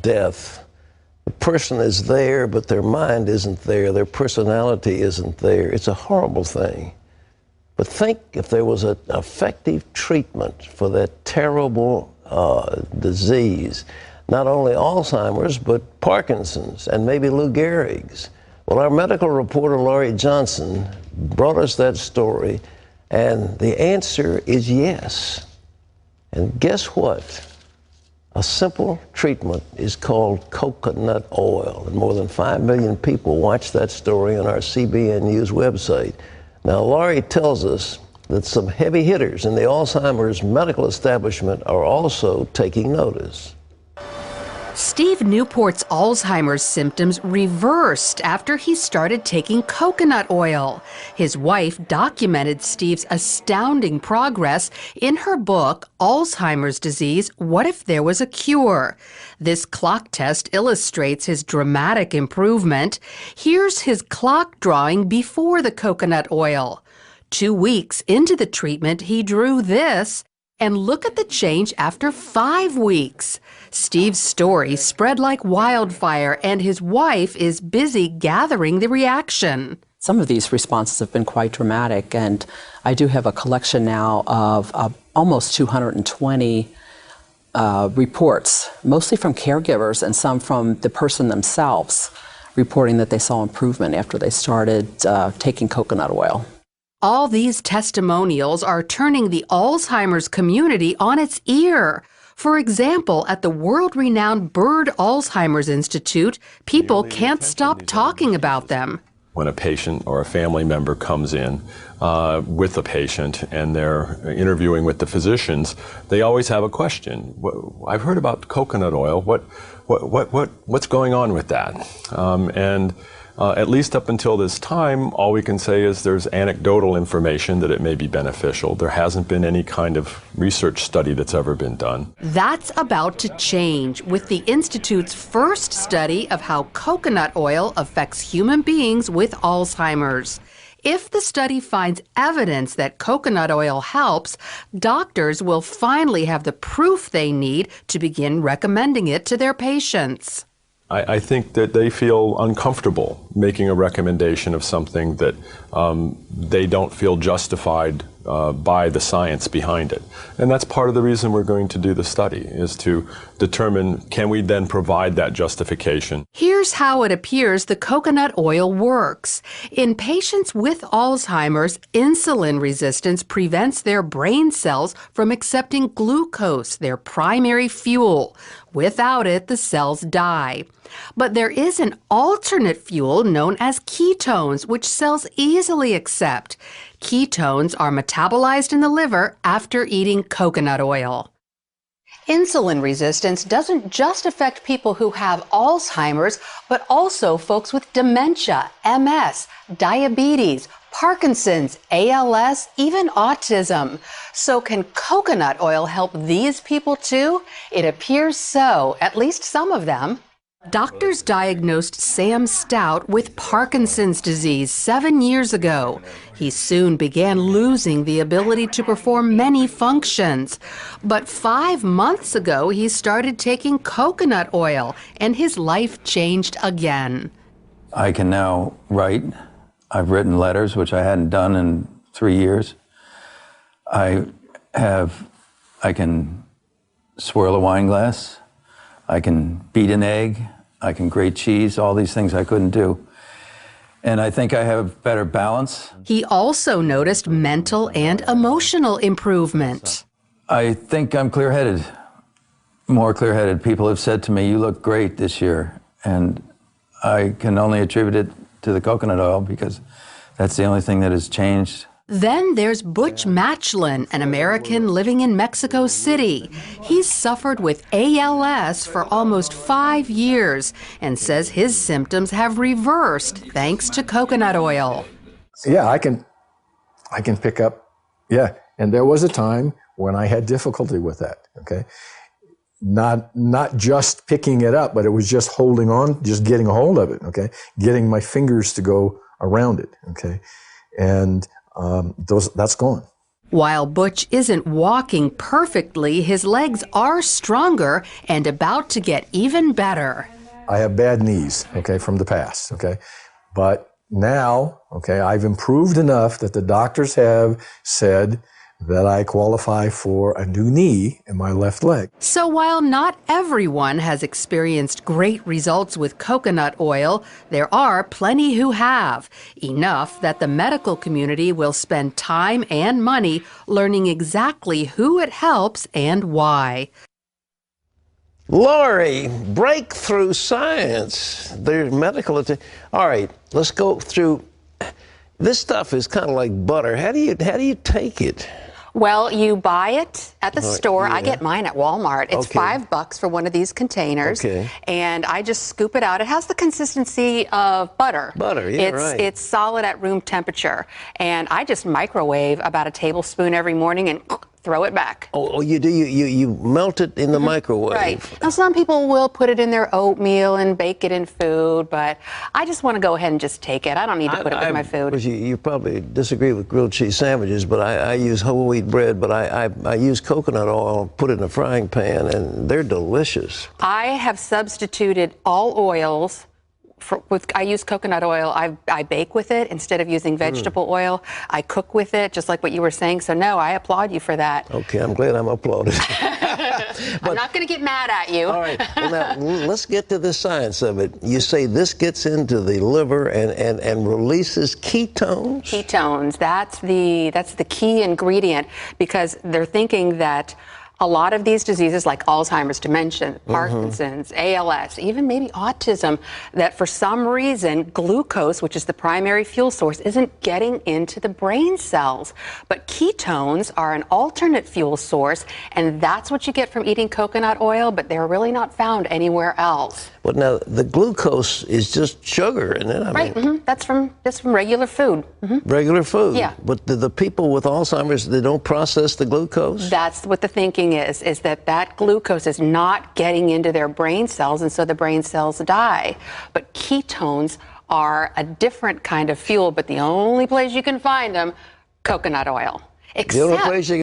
death, the person is there, but their mind isn't there. Their personality isn't there. It's a horrible thing. But think if there was an effective treatment for that terrible disease, not only Alzheimer's, but Parkinson's and maybe Lou Gehrig's. Well, our medical reporter, Laurie Johnson, brought us that story, and the answer is yes. And guess what? A simple treatment is called coconut oil, and more than 5 million people watched that story on our CBN News website. Now, Laurie tells us that some heavy hitters in the Alzheimer's medical establishment are also taking notice. Steve Newport's Alzheimer's symptoms reversed after he started taking coconut oil. His wife documented Steve's astounding progress in her book, Alzheimer's Disease, What If There Was a Cure? This clock test illustrates his dramatic improvement. Here's his clock drawing before the coconut oil. 2 weeks into the treatment, he drew this. And look at the change after 5 weeks. Steve's story spread like wildfire, and his wife is busy gathering the reaction. Some of these responses have been quite dramatic, and I do have a collection now of almost 220 reports, mostly from caregivers and some from the person themselves, reporting that they saw improvement after they started taking coconut oil. All these testimonials are turning the Alzheimer's community on its ear. For example, at the world-renowned Bird Alzheimer's Institute, people can't stop talking about them. When a patient or a family member comes in with a patient and they're interviewing with the physicians, they always have a question. I've heard about coconut oil. What's going on with that? At least up until this time, all we can say is there's anecdotal information that it may be beneficial. There hasn't been any kind of research study that's ever been done. That's about to change with the Institute's first study of how coconut oil affects human beings with Alzheimer's. If the study finds evidence that coconut oil helps, doctors will finally have the proof they need to begin recommending it to their patients. I think that they feel uncomfortable making a recommendation of something that they don't feel justified by the science behind it. And that's part of the reason we're going to do the study, is to determine, can we then provide that justification? Here's how it appears the coconut oil works. In patients with Alzheimer's, insulin resistance prevents their brain cells from accepting glucose, their primary fuel. Without it, the cells die. But there is an alternate fuel known as ketones, which cells easily accept. Ketones are metabolized in the liver after eating coconut oil. Insulin resistance doesn't just affect people who have Alzheimer's, but also folks with dementia, MS, diabetes, Parkinson's, ALS, even autism. So can coconut oil help these people too? It appears so, at least some of them. Doctors diagnosed Sam Stout with Parkinson's disease 7 years ago. He soon began losing the ability to perform many functions. But 5 months ago, he started taking coconut oil, and his life changed again. I can now write. I've written letters, which I hadn't done in 3 years. I can swirl a wine glass. I can beat an egg. I can grate cheese, all these things I couldn't do. And I think I have better balance. He also noticed mental and emotional improvement. I think I'm clear-headed, more clear-headed. People have said to me, you look great this year. And I can only attribute it to the coconut oil because that's the only thing that has changed. Then there's Butch Matchlin, an American living in Mexico City. He's suffered with ALS for almost 5 years and says his symptoms have reversed thanks to coconut oil. Yeah, I can pick up, yeah. And there was a time when I had difficulty with that, okay? Not just picking it up, but it was just holding on, just getting a hold of it, okay? Getting my fingers to go around it, okay? And that's gone. While Butch isn't walking perfectly, his legs are stronger and about to get even better. I have bad knees, okay, from the past, okay? But now, okay, I've improved enough that the doctors have said that I qualify for a new knee in my left leg. So while not everyone has experienced great results with coconut oil, there are plenty who have. Enough that the medical community will spend time and money learning exactly who it helps and why. Lori, breakthrough science. There's medical. All right, let's go through. This stuff is kind of like butter. How do you take it? Well, you buy it at the store. Yeah. I get mine at Walmart. It's Okay. $5 for one of these containers. Okay. And I just scoop it out. It has the consistency of butter. Butter, yeah, right. It's solid at room temperature. And I just microwave about a tablespoon every morning and throw it back. Oh, you do? You melt it in the microwave. Right. Now, some people will put it in their oatmeal and bake it in food, but I just want to go ahead and just take it. I don't need to put it with my food. Of course, you probably disagree with grilled cheese sandwiches, but I use whole wheat bread, but I use coconut oil, put it in a frying pan, and they're delicious. I have substituted all oils. I use coconut oil. I bake with it instead of using vegetable oil. I cook with it, just like what you were saying. So, no, I applaud you for that. Okay, I'm glad I'm applauded. I'm not going to get mad at you. All right, well, now, let's get to the science of it. You say this gets into the liver and releases ketones? Ketones, that's the key ingredient, because they're thinking that a lot of these diseases like Alzheimer's, dementia, Parkinson's, ALS, even maybe autism, that for some reason glucose, which is the primary fuel source, isn't getting into the brain cells. But ketones are an alternate fuel source, and that's what you get from eating coconut oil, but they're really not found anywhere else. But now the glucose is just sugar, isn't it? I mean, That's from regular food. regular food. Yeah. But the people with Alzheimer's, they don't process the glucose? That's what the thinking is that glucose is not getting into their brain cells, and so the brain cells die. But ketones are a different kind of fuel, but the only place you can find them, coconut oil. The only place you